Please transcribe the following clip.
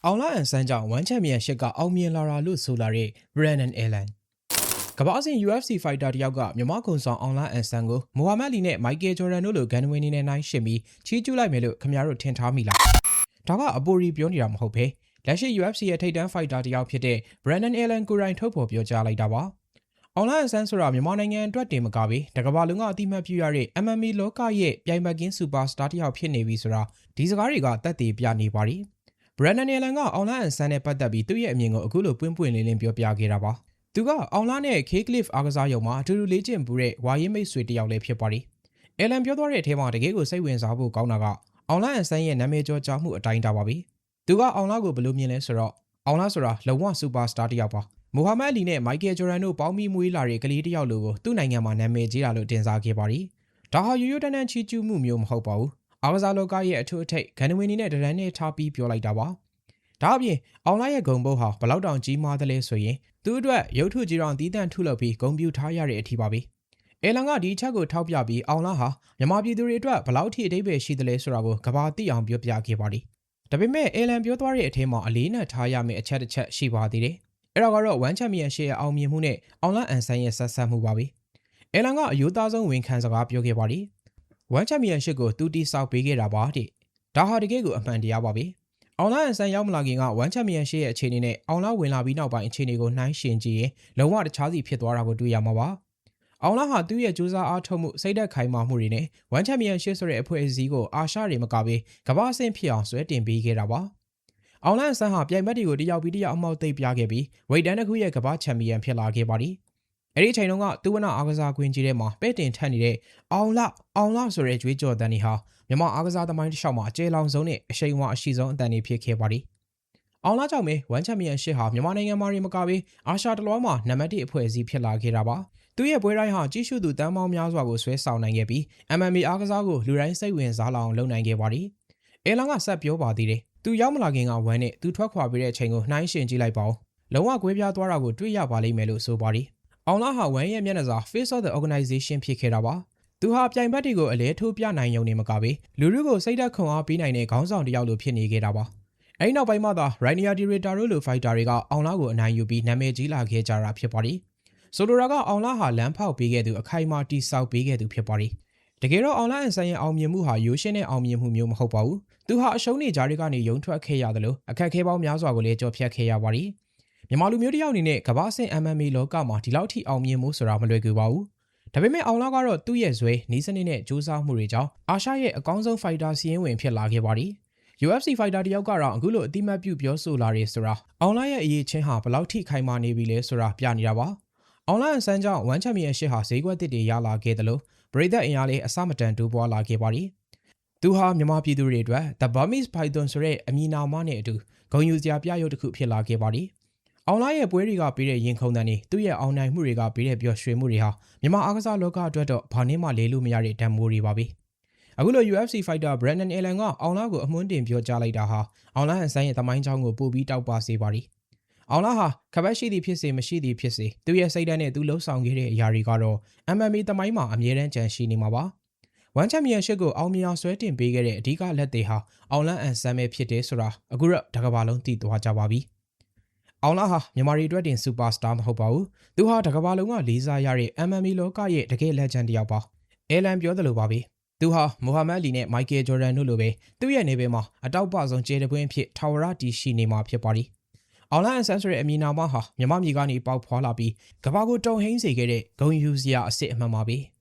အောင်လာအန်ဆန်းကြောင့်1ချန်ပီယံရှစ်ကအောင်မြင်လာတာလို့ဆိုလာတဲ့ Brennan Allen ကမ္ဘာ့အဆင့် UFC fighter တယောက်ကမြန်မာကုံဆောင်အောင်လာအန်ဆန်းကိုမိုဟာမက်လီနဲ့မိုက်ကယ်ဂျော်ဒန်တို့လိုဂန်ဝင်နေနဲ့နိုင်ရှင်ပြီးချီးကျူးလိုက်မယ်လို့ခင်ဗျားတို့ထင်ထားမိလားဒါကအပိုရီပြောနေတာမဟုတ်ဘဲလက်ရှိ UFC ရဲ့ထိပ်တန်း fighter တယောက်ဖြစ်တဲ့ Brennan Allen ကိုယ်တိုင်ထုတ်ဖော်ပြောကြားလိုက်တာပါအောင်လာအန်ဆန်းဆိုတာမြန်မာနိုင်ငံအတွက်တင်မကပဲတကမ္ဘာလုံးကအတိမတ်ပြုရတဲ့ MMA လောကရဲ့ပြိုင်ဘက်ကင်း superstar တယောက်ဖြစ်နေပြီဆိုတာဒီစကားတွေကသက်သေပြနေပါသည်Brennan Allen ကအောင်လာအန်ဆန်းနဲ့ပတ်သက်ပြီးသူ့ရဲ့အမြင်ကိုအခုလိုပွင့်ပွင့်လင်းလင်းပြောပြခဲ့တာပါ။သူကအောင်လာနဲ့ K-Cliff အားကစားရုံမှာအတူတူလေ့ကျင့်ပူတဲ့ဝါရင်မိတ်ဆွေတစ်ယောက်လည်းဖြစ်ပါတယ်။ Allen ပြောသွားတဲ့အထက်မှာတကယ်ကိုစိတ်ဝင်စားဖို့ကောင်းတာကအောင်လာအန်ဆန်းရဲ့နာမည်ကျော်ကြားမှုအတိုင်းတာပါပဲ။သူကအောင်လာကိုဘယ်လိုမြင်လဲဆိုတော့အောင်လာဆိုတာလုံဝ superstar တစ်ယောက်ပါ။မိုဟာမက်အလီနဲ့မိုက်ကယ်ဂျော်ဒန်တို့ပေါင်းပြီးမွေးလာတဲ့ကလေးတစ်ယောက်လိုကိုသူ့နိုင်ငံမှာနာမည်ကြီးတာလို့တင်စားခဲ့ပါတယ်။ဒါဟာရိုးရိုးတန်းတန်းချီးကျူးမှုမျိုးမဟုတ်ပါဘူး။အားကစားလောကရဲ့အထွတ်အထိပ်ဂန်ဝင်နေနဲ့တရန်နဲ့ထားပြီးပြောလိုက်တာပါ။ဒါအပြင်အောင်လာရဲ့ဂုံဘုတ်ဟာဘလောက်တောင်ကြီးမားသလဲဆိုရင်သူ့အတွက်ရုပ်ထုကြီးတောင်တီးတန့်ထုလုပ်ပြီးဂုံပြူထားရတဲ့အထိပါပဲ။အဲလန်ကဒီအချက်ကိုထောက်ပြပြီးအောင်လာဟာမြန်မာပြည်သူတွေအတွက်ဘလောက်ထိအဓိပ္ပာယ်ရှိသလဲဆိုတာကိုကဘာသိအောင်ပြောပြခဲ့ပါတယ်။ဒါပေမဲ့အဲလန်ပြောသွားတဲ့အထက်မှာအလေးနဲ့ထားရမယ့်အချက်တစ်ချက်ရှိပါသေးတယ်။အဲ့ဒါကတော့1ချန်ပီယံရှစ်ရဲ့အောင်မြင်မှုနဲ့အောင်လာအန်ဆန်းရဲ့ဆက်ဆက်မှုပါပဲ။အဲလန်ကအယိုးသားဆုံးဝန်ခံစကားပြောခဲ့ပါတယ်။1ချန်ပီယံရှစ်ကိုသူတိဆောက်ပေးခဲ့တာပါတဲ့။ဒါဟာတကယ်ကိုအမှန်တရားပါပဲ။အောင်လာအန်ဆန်းရောက်မလာခင်က1ချန်ပီယံရှစ်ရဲ့အခြေအနေနဲ့အောင်လာဝင်လာပြီးနောက်ပိုင်းအခြေအနေကိုနှိုင်းယှဉ်ကြည့်ရင်လုံးဝတခြားစီဖြစ်သွားတာကိုတွေ့ရမှာပါ။အောင်လာဟာသူ့ရဲ့ကြိုးစားအားထုတ်မှုစိတ်သက်ခိုင်မာမှုတွေနဲ့1ချန်ပီယံရှစ်ဆိုတဲ့အဖွဲ့အစည်းကိုအာရှတွေမကဘဲကမ္ဘာအဆင့်ဖြစ်အောင်ဆွဲတင်ပေးခဲ့တာပါ။အောင်လာအန်ဆန်းဟာပြိုင်ဘက်တွေကိုတယောက်ပြီးတယောက်အမောက်သိပ်ပြခဲ့ပြီးဝိတ်တန်းတစ်ခုရဲ့ကမ္ဘာချန်ပီယံဖြစ်လာခဲ့ပါတယ်။အဲ့ဒီအချိန်တုန်းကသူဝနအားကစားကွင်းကြီးထဲမှာပဲ့တင်ထက်နေတဲ့အောင်လာဆိုတဲ့ကြွေးကြော်တန်တွေဟာမြန်မာအားကစားသမိုင်းတစ်လျှောက်မှာအကျယ်လောင်ဆုံးနဲ့အရှိန်အဝါအရှိဆုံးအတန်တွေဖြစ်ခဲ့ပါတယ်။အောင်လာကြောင့်ပဲ1ချန်ပီယံရှစ်ဟာမြန်မာနိုင်ငံမှာမကဘဲအာရှတလွှားမှာနံပါတ်1အဖွဲ့အစည်းဖြစ်လာခဲ့တာပါ။သူ့ရဲ့ပွဲတိုင်းဟာကြီးစုသူတန်းပေါင်းများစွာကိုဆွဲဆောင်နိုင်ခဲ့ပြီး MMA အားကစားကိုလူတိုင်းစိတ်ဝင်စားလာအောင်လုပ်နိုင်ခဲ့ပါတယ်။အဲလန်ကဆက်ပြောပါသေးတယ်။သူရောက်မလာခင်ကဝမ်းနဲ့သူထွက်ခွာပြီးတဲ့အချိန်ကိုနှိုင်းယှဉ်ကြည့်လိုက်ပါဦး။လုံးဝကွဲပြားသွားတာကိုတွေ့ရပါလိမ့်မယ်လို့ဆိုပါတယ်။အောင်လာဟာဝမ်းရဲ့မျက်နှာစာ Face of the Organization ဖြစ်ခဲ့တာပါ။သူဟာပြိုင်ဘက်တွေကိုအလဲထိုးပြနိုင်ရုံနဲ့မကဘဲလူလူကိုစိတ်ဓာတ်ခွန်အားပေးနိုင်တဲ့ခေါင်းဆောင်တစ်ယောက်လိုဖြစ်နေခဲ့တာပါ။အဲဒီနောက်ပိုင်းမှာသာ Rainier Director တို့လို fighter တွေကအောင်လာကိုအနိုင်ယူပြီးနာမည်ကြီးလာခဲ့ကြတာဖြစ်ပါတယ်။ဆိုလိုတာကအောင်လာဟာလမ်းဖောက်ပေးခဲ့သူအခိုင်အမာတိဆောက်ပေးခဲ့သူဖြစ်ပါတယ်။တကယ်တော့အောင်လာအန်ဆန်းရဲ့အောင်မြင်မှုဟာရိုးရှင်းတဲ့အောင်မြင်မှုမျိုးမဟုတ်ပါဘူး။သူဟာအရှုံးနေကြတွေကနေရုံထွက်ခဲ့ရတယ်လို့အခက်အခဲပေါင်းများစွာကိုလည်းကြော်ဖြတ်ခဲ့ရပါတယ်။မြန်မာလူမျိုးတစ်ယောက်အနေနဲ့ကမ္ဘာအဆင့် MMA လောကမှာဒီလောက်ထိအောင်မြင်မှုဆိုတာမလွယ်ကူပါဘူး။ဒါပေမဲ့အောင်လာကတော့သူ့ရဲ့ဇွဲနီးစနစ်နဲ့ကြိုးစားမှုတွေကြောင့်အာရှရဲ့အကောင်းဆုံး fighter စီးရင်ဝင်ဖြစ်လာခဲ့ပါတယ်။ UFC fighter တယောက်ကတော့အခုလိုအတိမတ်ပြုပြောဆိုလာတယ်ဆိုတာအောင်လာရဲ့အရေးချင်းဟာဘလောက်ထိခိုင်မာနေပြီလဲဆိုတာပြနေတာပါ။အောင်လာအန်ဆန်းကြောင့်1ချန်ပီယံရှစ်ဟာဈေးကွက်တစ်တွေရလာခဲ့တယ်လို့ပရိသတ်အင်အားလေးအစမတန်တိုးပွားလာခဲ့ပါတယ်။သူဟာမြန်မာပြည်သူတွေအတွက် The Burmese Python ဆိုတဲ့အမည်နာမနဲ့အတူဂုဏ်ယူစရာပြရုပ်တစ်ခုဖြစ်လာခဲ့ပါတယ်။အောင်လာရဲ့ပွဲတွေကပေးတဲ့ရင်ခုန်တန်တွေသူ့ရဲ့အောင်နိုင်မှုတွေကပေးတဲ့ပျော်ရွှင်မှုတွေဟာမြန်မာအားကစားလောကအတွက်တော့ဘာနည်းမှလေးလို့မရတဲ့ဓာတ်မိုးတွေပါပဲ။အခုလို UFC fighter Brennan Allen ကအောင်လာကိုအမွှန်းတင်ပြောကြားလိုက်တာဟာအောင်လာအန်ဆန်းရဲ့သမိုင်းကြောင်းကိုပို့ပြီးတောက်ပစေပါတယ်။အောင်လာဟာခပတ်ရှိသည်ဖြစ်စေမရှိသည်ဖြစ်စေသူရဲ့စိတ်ဓာတ်နဲ့သူလှုပ်ဆောင်ခဲ့တဲ့အရာတွေကတော့ MMA သမိုင်းမှာအမြဲတမ်းကြံရှိနေမှာပါ။1ချန်ပီယံရှစ်ကိုအောင်မြင်အောင်ဆွဲတင်ပေးခဲ့တဲ့အဓိကလက်တွေဟာအောင်လာအန်ဆန်းပဲဖြစ်တယ်ဆိုတာအခုတော့တကဘာလုံးသိသွားကြပါပြီ။အောင်လာဟာမြန်မာပြည်အတွက်တင် superstar မဟုတ်ပါဘူး။သူဟာတကဘာလုံးကလေးစားရတဲ့ MMA လောကရဲ့တကယ် legend တစ်ယောက်ပါ။အဲလန်ပြောသလိုပါပဲ။သူဟာမိုဟာမက်အလီနဲ့မိုက်ကယ်ဂျော်ဒန်တို့လိုပဲသူ့ရဲ့နေပယ်မှာအတောက်ပဆုံးကျေတပွင့်ဖြစ်ထာဝရတည်ရှိနေမှာဖြစ်ပါတယ်။အောင်လာအန်ဆန်းဆိုတဲ့အမည်နာမဟာမြန်မာပြည်ကနေပေါက်ဖွာလာပြီးကမ္ဘာကိုတုံဟိန်းစေခဲ့တဲ့ဂုဏ်ယူစရာအစ်စ်အမှန်ပါပဲ။